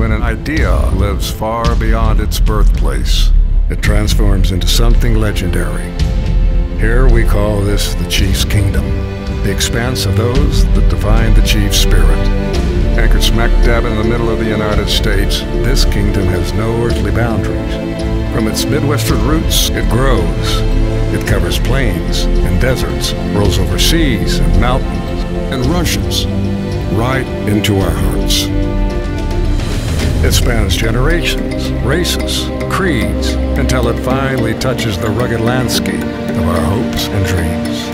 when an idea lives far beyond its birthplace. It transforms into something legendary. Here we call this the Chiefs' Kingdom, the expanse of those that define the Chiefs' spirit. Anchored smack dab in the middle of the United States, this kingdom has no earthly boundaries. From its Midwestern roots, it grows. It covers plains and deserts, rolls over seas and mountains, and rushes right into our hearts. It spans generations, races, creeds, until it finally touches the rugged landscape of our hopes and dreams.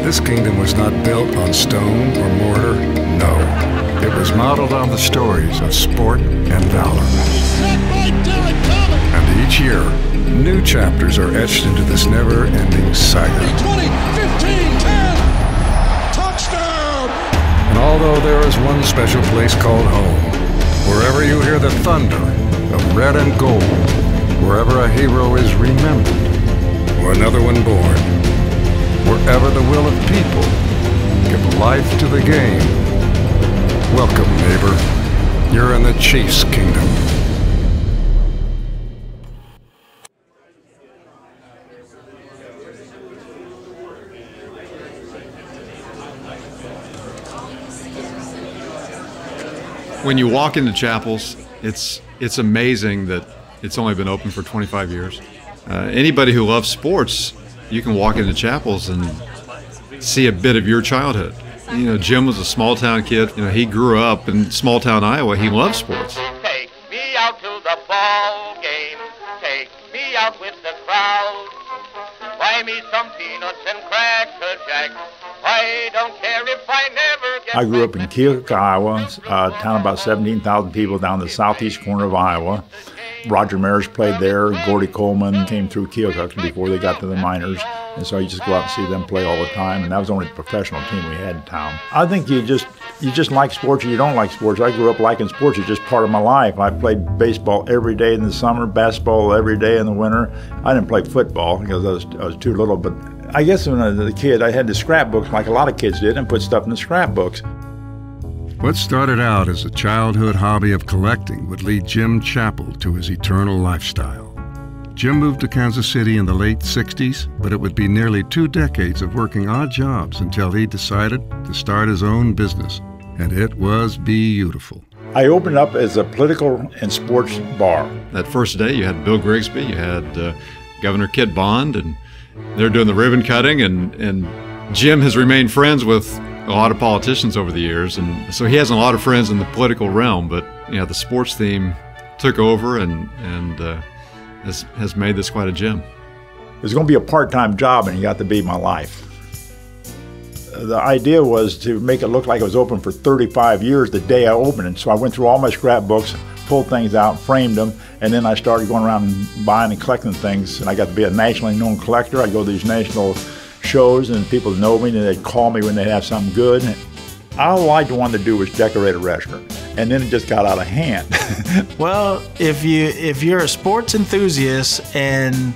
This kingdom was not built on stone or mortar, no. It was modeled on the stories of sport and valor. And each year, new chapters are etched into this never-ending saga. 20, 15, 10, touchdown! And although there is one special place called home, wherever you hear the thunder of red and gold, wherever a hero is remembered, or another one born, wherever the will of people give life to the game. Welcome, neighbor. You're in the Chiefs' Kingdom. When you walk into Chappell's, it's amazing that it's only been open for 25 years. Anybody who loves sports, you can walk into Chappell's and see a bit of your childhood. You know, Jim was a small town kid. You know, he grew up in small town Iowa. He loved sports. Take me out to the ball game. Take me out with the crowd. Buy me some peanuts and Cracker Jack. I don't care if I never get. I grew up in Keokuk, Iowa, a town about 17,000 people down the southeast corner of Iowa. Roger Maris played there. Gordy Coleman came through Keokuk before they got to the minors. And so you just go out and see them play all the time. And that was the only professional team we had in town. I think you just like sports or you don't like sports. I grew up liking sports. It's just part of my life. I played baseball every day in the summer, basketball every day in the winter. I didn't play football because I was too little. But I guess when I was a kid, I had the scrapbooks like a lot of kids did and put stuff in the scrapbooks. What started out as a childhood hobby of collecting would lead Jim Chappell to his eternal lifestyle. Jim moved to Kansas City in the late 60s, but it would be nearly 2 decades of working odd jobs until he decided to start his own business, and it was beautiful. I opened up as a political and sports bar. That first day, you had Bill Grigsby, you had Governor Kit Bond, and they're doing the ribbon cutting, and Jim has remained friends with a lot of politicians over the years, and so he has a lot of friends in the political realm, but you know, the sports theme took over and has made this quite a gym. It was going to be a part-time job, and it got to be my life. The idea was to make it look like it was open for 35 years the day I opened it. So I went through all my scrapbooks, pulled things out, framed them, and then I started going around and buying and collecting things. And I got to be a nationally known collector. I'd go to these national shows, and people know me, and they'd call me when they have something good. All I wanted to do was decorate a restaurant, and then it just got out of hand. Well, if you're a sports enthusiast and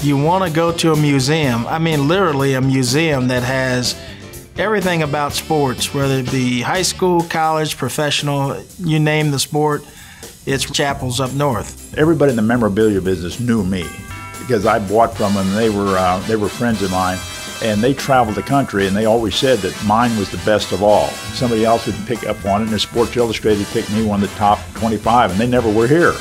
you want to go to a museum, I mean literally a museum that has everything about sports, whether it be high school, college, professional, you name the sport, it's Chappell's up north. Everybody in the memorabilia business knew me because I bought from them. They were friends of mine. And they traveled the country, and they always said that mine was the best of all. Somebody else would pick up on it, and Sports Illustrated picked me one of the top 25, and they never were here.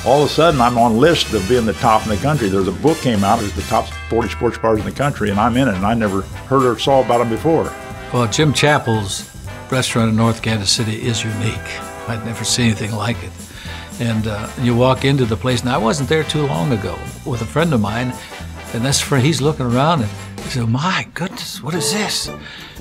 All of a sudden, I'm on list of being the top in the country. There's a book came out, it was the top 40 sports bars in the country, and I'm in it, and I never heard or saw about them before. Well, Jim Chappell's restaurant in North Kansas City is unique. I'd never seen anything like it. And you walk into the place, and I wasn't there too long ago with a friend of mine, and he's looking around, and he said, my goodness, what is this?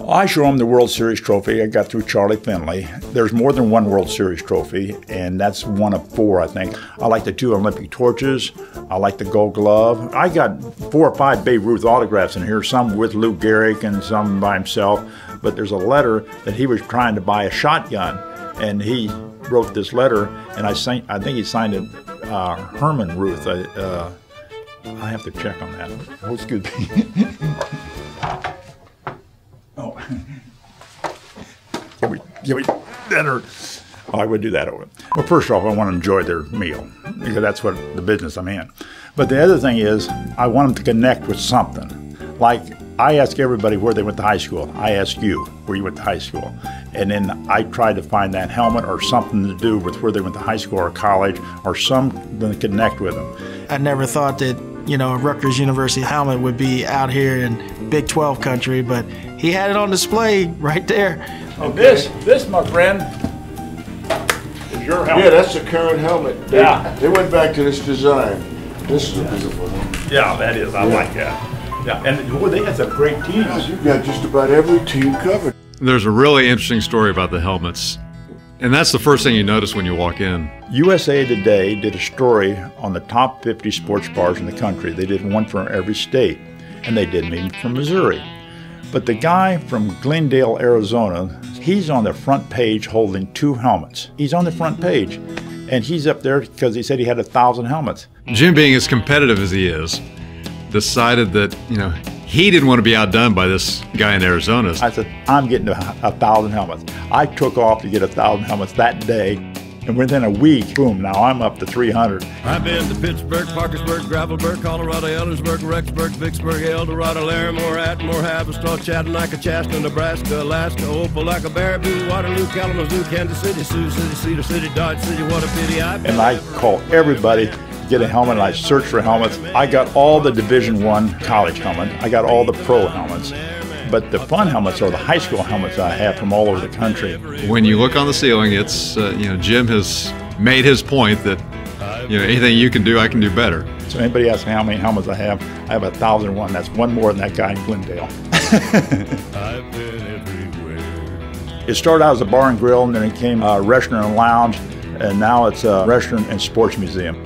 I show him the World Series trophy I got through Charlie Finley. There's more than one World Series trophy, and that's one of 4, I think. I like the 2 Olympic torches. I like the Gold Glove. I got 4 or 5 Babe Ruth autographs in here, some with Lou Gehrig and some by himself. But there's a letter that he was trying to buy a shotgun, and he wrote this letter, and I think he signed it Herman Ruth. I have to check on that. Oh, excuse me. Oh. Give me that. I would do that over. Well, first off, I want to enjoy their meal because that's what the business I'm in. But the other thing is, I want them to connect with something. Like, I ask everybody where they went to high school. I ask you where you went to high school. And then I try to find that helmet or something to do with where they went to high school or college or something to connect with them. I never thought that, a Rutgers University helmet would be out here in Big 12 country, but he had it on display right there. Okay. This, my friend, is your helmet. Yeah, that's the current helmet. Yeah. They went back to this design. This is a beautiful one. Yeah, that is. I like that. Yeah, and boy, they had some great teams. Yeah, you've got just about every team covered. There's a really interesting story about the helmets, and that's the first thing you notice when you walk in. USA Today did a story on the top 50 sports bars in the country. They did one for every state, and they did me from Missouri. But the guy from Glendale, Arizona, he's on the front page holding 2 helmets. He's on the front page, and he's up there because he said he had 1,000 helmets. Jim, being as competitive as he is, decided that, he didn't want to be outdone by this guy in Arizona. I said, I'm getting 1,000 helmets. I took off to get 1,000 helmets that day, and within a week, boom, now I'm up to 300. I've been to Pittsburgh, Parkersburg, Gravelburg, Colorado, Ellensburg, Rexburg, Vicksburg, Eldorado, Larimore, Atmore, Haverstraw, Chattanooga, Chaska, Nebraska, Alaska, Opelika, Baraboo, Waterloo, Kalamazoo, Kansas City, Sioux City, Cedar City, Dodge City, what a pity. And I call everybody, get a helmet, and I search for helmets. I got all the Division I college helmets. I got all the pro helmets. But the fun helmets are the high school helmets I have from all over the country. When you look on the ceiling, it's, Jim has made his point that, anything you can do, I can do better. So anybody asks me how many helmets I have 1,001. That's one more than that guy in Glendale. I've been everywhere. It started out as a bar and grill, and then it became a restaurant and lounge, and now it's a restaurant and sports museum.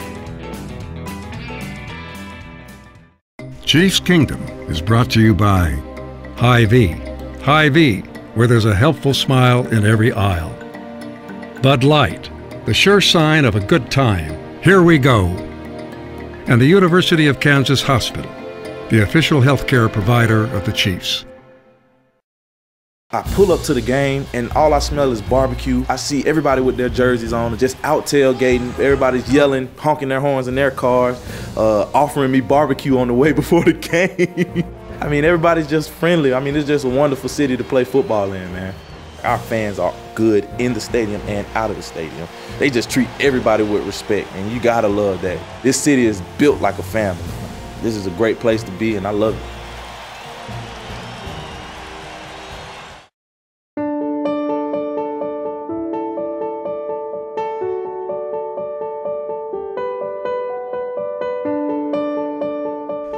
Chief's Kingdom is brought to you by Hy-Vee. Hy-Vee, where there's a helpful smile in every aisle. Bud Light, the sure sign of a good time. Here we go. And the University of Kansas Hospital, the official healthcare provider of the Chiefs. I pull up to the game and all I smell is barbecue. I see everybody with their jerseys on, just out tailgating. Everybody's yelling, honking their horns in their cars, offering me barbecue on the way before the game. I mean, everybody's just friendly. I mean, it's just a wonderful city to play football in, man. Our fans are good in the stadium and out of the stadium. They just treat everybody with respect, and you gotta love that. This city is built like a family. This is a great place to be, and I love it.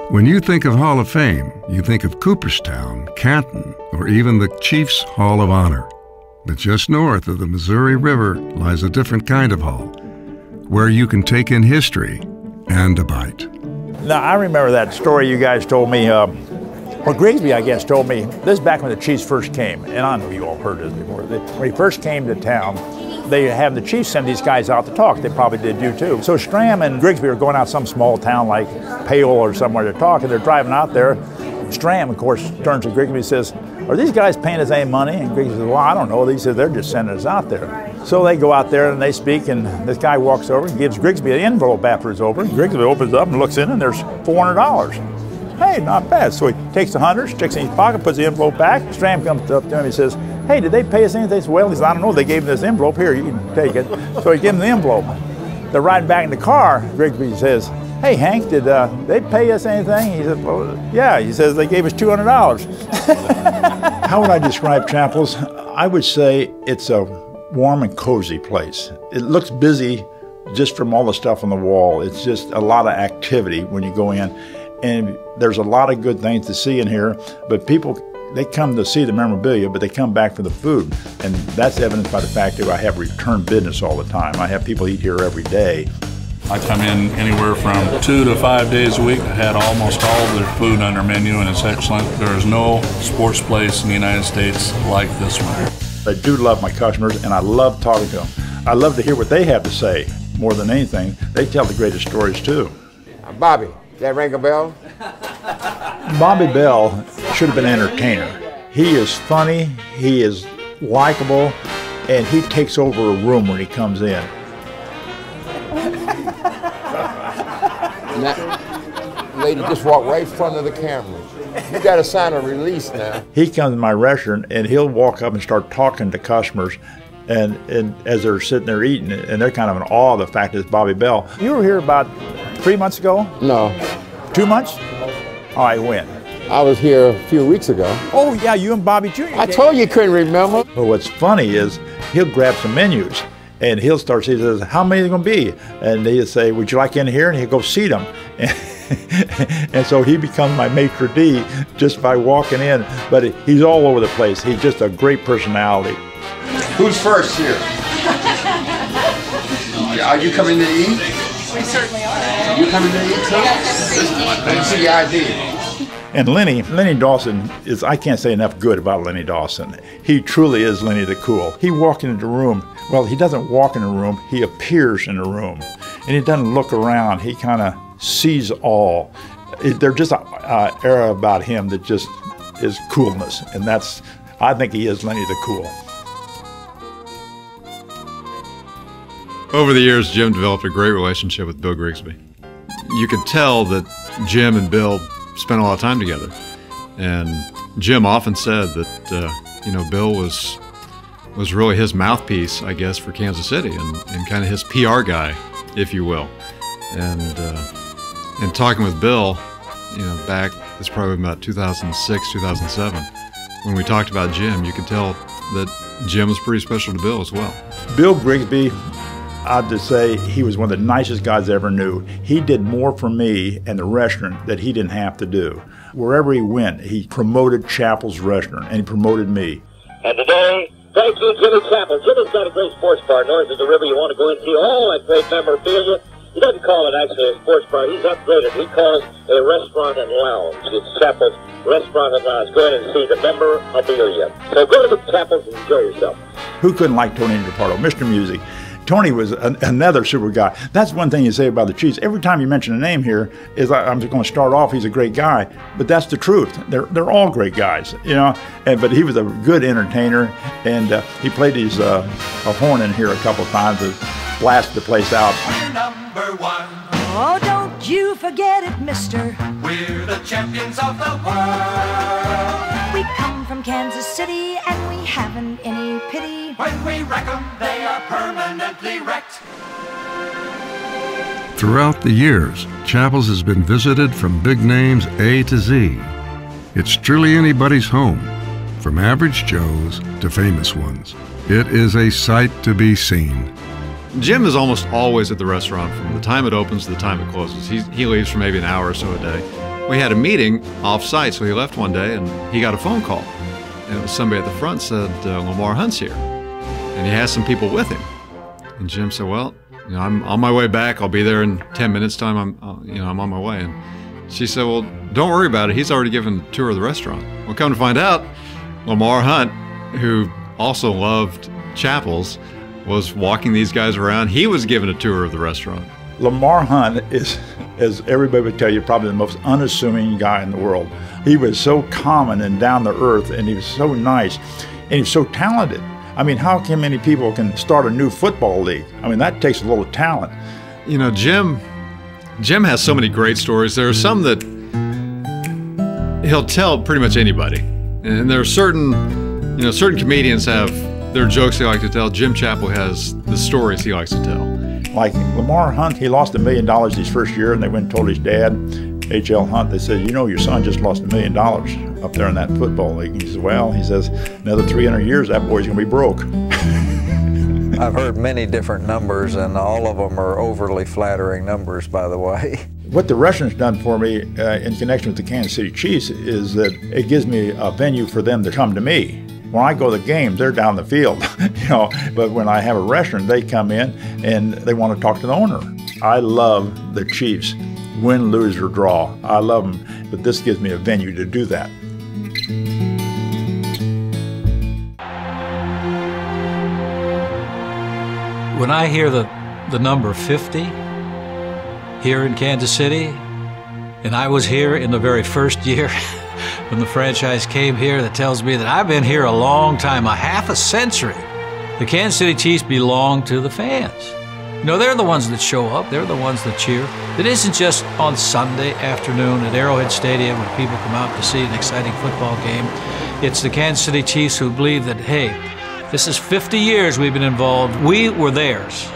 When you think of Hall of Fame, you think of Cooperstown, Canton, or even the Chiefs Hall of Honor. But just north of the Missouri River lies a different kind of hall, where you can take in history and a bite. Now, I remember that story you guys told me, Grigsby, I guess, told me, this is back when the Chiefs first came, and I know you all heard this before. When he first came to town, they have the Chiefs send these guys out to talk. They probably did you too. So Stram and Grigsby are going out some small town like Pale or somewhere to talk, and they're driving out there. Stram, of course, turns to Grigsby and says, are these guys paying us any money? And Grigsby says, well, I don't know. He said, they're just sending us out there. So they go out there and they speak, and this guy walks over and gives Grigsby an envelope after it's over. Grigsby opens it up and looks in, and there's $400. Hey, not bad. So he takes the 100, sticks it in his pocket, puts the envelope back. Stram comes up to him and he says, hey, did they pay us anything? They said, well, he says, I don't know. They gave him this envelope. Here, you can take it. So he gives him the envelope. They're riding back in the car. Grigsby says, hey, Hank, did they pay us anything? He said, well, yeah. He says, they gave us $200. How would I describe Chappell's? I would say it's a warm and cozy place. It looks busy just from all the stuff on the wall. It's just a lot of activity when you go in. And there's a lot of good things to see in here, but people, they come to see the memorabilia, but they come back for the food. And that's evidenced by the fact that I have return business all the time. I have people eat here every day. I come in anywhere from 2 to 5 days a week. I had almost all of their food on their menu, and it's excellent. There is no sports place in the United States like this one. I do love my customers, and I love talking to them. I love to hear what they have to say more than anything. They tell the greatest stories, too. Bobby, does that ring a bell? Bobby Bell should have been an entertainer. He is funny, he is likable, and he takes over a room when he comes in. And that lady just walked right in front of the camera. You got to sign a release now. He comes to my restaurant and he'll walk up and start talking to customers, and as they're sitting there eating, and they're kind of in awe of the fact that it's Bobby Bell. You were here about 3 months ago? No. 2 months? All right, when? I was here a few weeks ago. Oh yeah, you and Bobby Jr. I told you couldn't remember. But what's funny is he'll grab some menus and he says, how many are there going to be? And he'll say, would you like in here? And he'll go seat them. And so he becomes my maitre d' just by walking in. But he's all over the place. He's just a great personality. Who's first here? Are you coming to eat? We certainly are. You coming to eat too? Let me see your ID. And Lenny Dawson is, I can't say enough good about Lenny Dawson. He truly is Lenny the Cool. He walks into the room, well, he doesn't walk in the room, he appears in the room. And he doesn't look around, he kind of sees all. There's just an era about him that just is coolness. And that's, I think he is Lenny the Cool. Over the years, Jim developed a great relationship with Bill Grigsby. You could tell that Jim and Bill spent a lot of time together. And Jim often said that, Bill was really his mouthpiece, I guess, for Kansas City and kind of his PR guy, if you will. And talking with Bill, back, it's probably about 2006, 2007, when we talked about Jim, you could tell that Jim was pretty special to Bill as well. Bill Grigsby, I'd just say he was one of the nicest guys I ever knew. He did more for me and the restaurant that he didn't have to do. Wherever he went, he promoted Chappell's restaurant, and he promoted me. And today, thank you, Jimmy Chappell. Jimmy's got a great sports bar north of the river you want to go into. All that great memorabilia. He doesn't call it actually a sports bar. He's upgraded. He calls it a restaurant and lounge. It's Chappell's Restaurant and Lounge. Go ahead and see the memorabilia. So go to the Chappell's and enjoy yourself. Who couldn't like Tony DePardo, Mr. Music? Tony was another super guy. That's one thing you say about the Chiefs. Every time you mention a name here, I'm just going to start off, he's a great guy. But that's the truth. They're all great guys, but he was a good entertainer, and he played his a horn in here a couple of times to blast the place out. We're number one. Oh, don't you forget it, mister. We're the champions of the world. We come from Kansas City and we haven't any pity. When we wreck 'em, they are permanently wrecked. Throughout the years, Chappell's has been visited from big names A to Z. It's truly anybody's home, from average Joes to famous ones. It is a sight to be seen. Jim is almost always at the restaurant from the time it opens to the time it closes. He leaves for maybe an hour or so a day. We had a meeting off-site, so he left one day and he got a phone call. And it was somebody at the front said, Lamar Hunt's here. And he has some people with him. And Jim said, well, I'm on my way back. I'll be there in 10 minutes time. I'm on my way. And she said, well, don't worry about it. He's already given a tour of the restaurant. Well, come to find out, Lamar Hunt, who also loved Chappell's, was walking these guys around. He was given a tour of the restaurant. Lamar Hunt is, as everybody would tell you, probably the most unassuming guy in the world. He was so common and down to earth, and he was so nice, and he was so talented. I mean, how many people can start a new football league? I mean, that takes a little talent. Jim has so many great stories. There are some that he'll tell pretty much anybody. And there are certain comedians have their jokes they like to tell. Jim Chappell has the stories he likes to tell. Like Lamar Hunt, he lost $1 million his first year, and they went and told his dad, H.L. Hunt, they said, your son just lost $1 million up there in that football league. And he says, well, another 300 years, that boy's going to be broke. I've heard many different numbers, and all of them are overly flattering numbers, by the way. What the restaurant's done for me in connection with the Kansas City Chiefs is that it gives me a venue for them to come to me. When I go to the game, they're down the field, but when I have a restaurant, they come in and they want to talk to the owner. I love the Chiefs, win, lose, or draw. I love them, but this gives me a venue to do that. When I hear the number 50 here in Kansas City, and I was here in the very first year when the franchise came here, that tells me that I've been here a long time, a half a century. The Kansas City Chiefs belong to the fans. You know, they're the ones that show up. They're the ones that cheer. It isn't just on Sunday afternoon at Arrowhead Stadium when people come out to see an exciting football game. It's the Kansas City Chiefs who believe that, hey, this is 50 years we've been involved. We were theirs.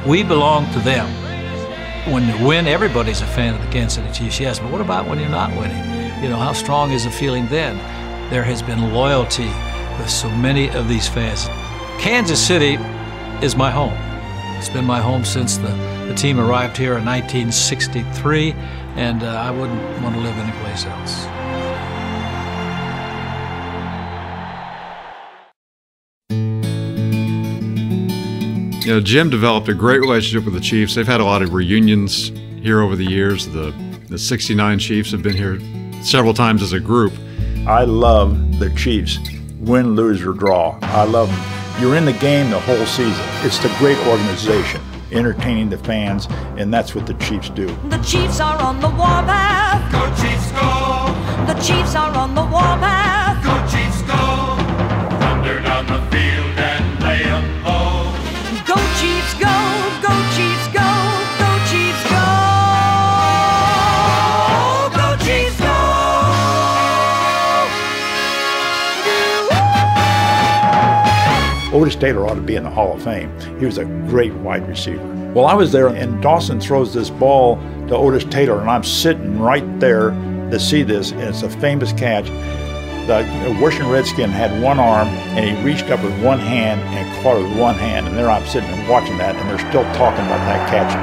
We belong to them. When you win, everybody's a fan of the Kansas City Chiefs, yes, but what about when you're not winning? You know, how strong is the feeling then? There has been loyalty with so many of these fans. Kansas City is my home. It's been my home since the team arrived here in 1963, and I wouldn't want to live anyplace else. You know, Jim developed a great relationship with the Chiefs. They've had a lot of reunions here over the years. The 69 Chiefs have been here several times as a group. I love the Chiefs, win, lose, or draw. I love them. You're in the game the whole season. It's the great organization, entertaining the fans, and that's what the Chiefs do. The Chiefs are on the warpath. Go Chiefs, go! The Chiefs are on the warpath. Go Chiefs, go! Thunder down the field and lay 'em low. Go Chiefs, go! Go Chiefs, go! Go Chiefs, go! Go Chiefs, go! Otis Taylor ought to be in the Hall of Fame. He was a great wide receiver. Well, I was there, and Dawson throws this ball to Otis Taylor, and I'm sitting right there to see this, and it's a famous catch. The Washington Redskin had one arm, and he reached up with one hand and caught it with one hand, and there I'm sitting and watching that, and they're still talking about that catch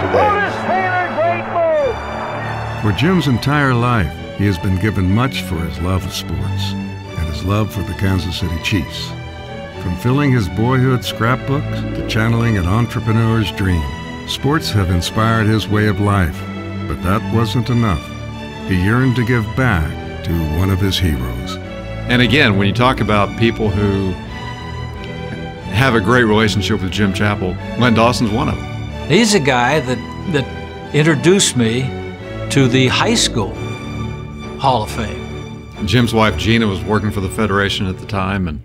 today. For Jim's entire life, he has been given much for his love of sports and his love for the Kansas City Chiefs. From filling his boyhood scrapbooks to channeling an entrepreneur's dream, sports have inspired his way of life. But that wasn't enough. He yearned to give back to one of his heroes. And again, when you talk about people who have a great relationship with Jim Chappell, Len Dawson's one of them. He's a guy that introduced me to the high school Hall of Fame. Jim's wife Gina was working for the Federation at the time, and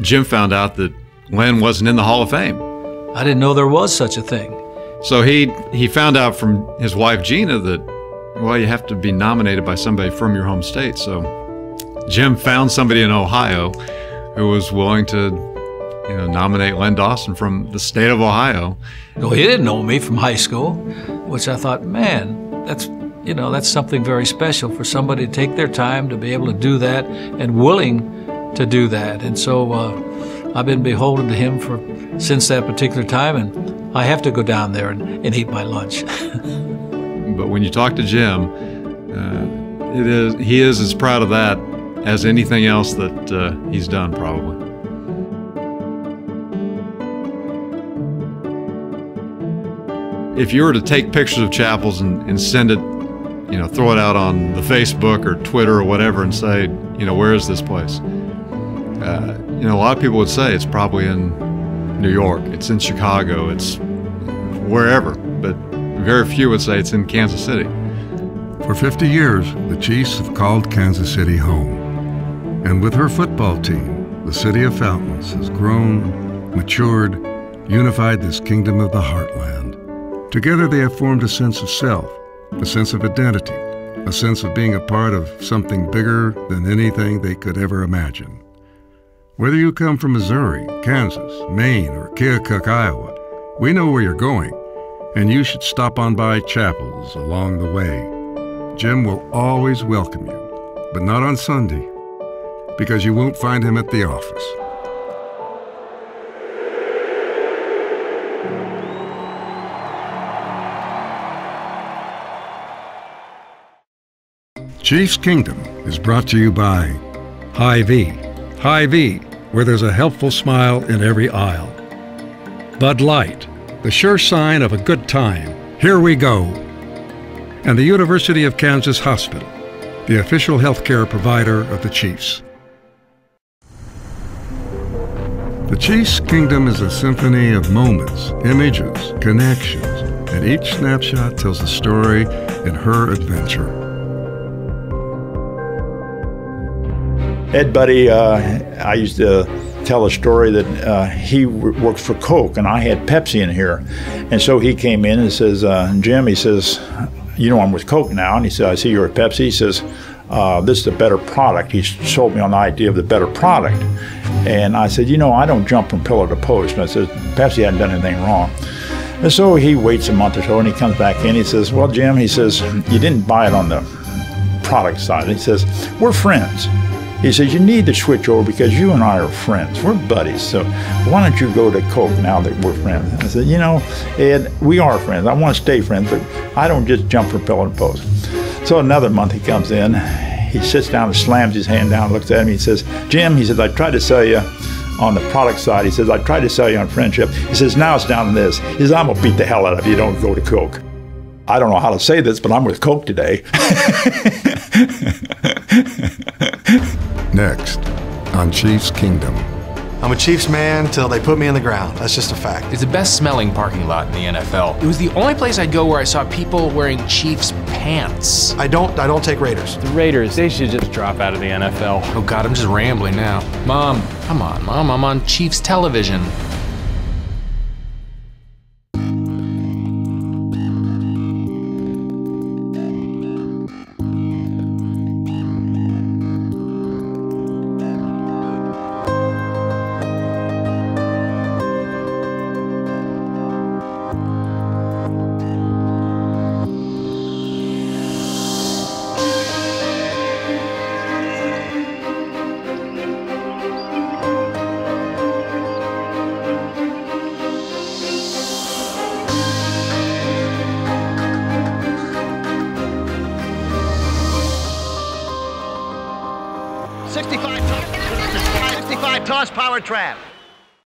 Jim found out that Len wasn't in the Hall of Fame. I didn't know there was such a thing. So he found out from his wife Gina that, well, you have to be nominated by somebody from your home state. So Jim found somebody in Ohio who was willing to, nominate Len Dawson from the state of Ohio. Well, he didn't know me from high school, which I thought, man, that's something very special for somebody to take their time to be able to do that and willing to do that. And so I've been beholden to him since that particular time, and I have to go down there and eat my lunch. But when you talk to Jim, he is as proud of that as anything else that he's done, probably. If you were to take pictures of Chappell's and send it, throw it out on the Facebook or Twitter or whatever and say, where is this place? A lot of people would say it's probably in New York, it's in Chicago, it's wherever, but very few would say it's in Kansas City. For 50 years, the Chiefs have called Kansas City home. And with her football team, the city of Fountains has grown, matured, unified this kingdom of the heartland. Together they have formed a sense of self, a sense of identity, a sense of being a part of something bigger than anything they could ever imagine. Whether you come from Missouri, Kansas, Maine, or Keokuk, Iowa, we know where you're going, and you should stop on by Chappell's along the way. Jim will always welcome you, but not on Sunday, because you won't find him at the office. Chiefs Kingdom is brought to you by Hy-Vee. Hy-Vee, where there's a helpful smile in every aisle. Bud Light, the sure sign of a good time. Here we go. And the University of Kansas Hospital, the official healthcare provider of the Chiefs. The Chiefs Kingdom is a symphony of moments, images, connections, and each snapshot tells a story in her adventure. Ed Buddy, I used to tell a story that he works for Coke, and I had Pepsi in here. And so he came in and says, Jim, he says, you know I'm with Coke now. And he said, I see you're at Pepsi. He says, this is a better product. He sold me on the idea of the better product. And I said, you know, I don't jump from pillar to post. And I said, Pepsi hadn't done anything wrong. And so he waits a month or so, and he comes back in. He says, well, Jim, he says, you didn't buy it on the product side. And he says, we're friends. He says, you need to switch over because you and I are friends. We're buddies. So why don't you go to Coke now that we're friends? I said, you know, Ed, we are friends. I want to stay friends, but I don't just jump from pillar to post. So another month he comes in. He sits down and slams his hand down, looks at me. He says, Jim, he says, I tried to sell you on the product side. He says, I tried to sell you on friendship. He says, now it's down to this. He says, I'm going to beat the hell out of you. Don't go to Coke. I don't know how to say this, but I'm with Coke today. Next, on Chiefs Kingdom. I'm a Chiefs man till they put me in the ground. That's just a fact. It's the best smelling parking lot in the NFL. It was the only place I'd go where I saw people wearing Chiefs pants. I don't take Raiders. The Raiders, they should just drop out of the NFL. Oh God, I'm just rambling now. Mom, come on, Mom, I'm on Chiefs television. Toss power trap.